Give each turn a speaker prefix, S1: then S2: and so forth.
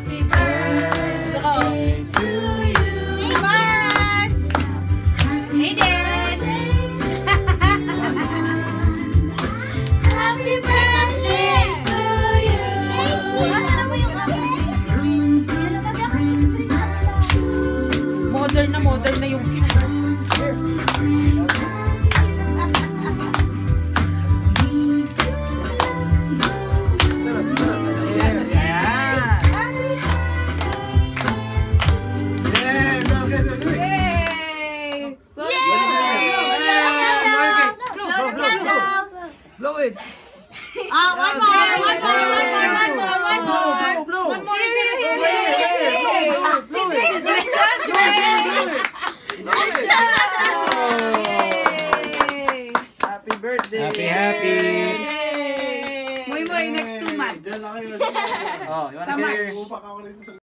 S1: Happy birthday to you.
S2: Hey, Dad!
S1: Happy birthday to you.
S2: Nasaan mo yung
S3: Modern na yung
S4: Blow it.
S2: one more.
S4: Happy birthday.
S3: Happy.
S5: Moy, next 2 months.
S4: Oh, you wanna hear?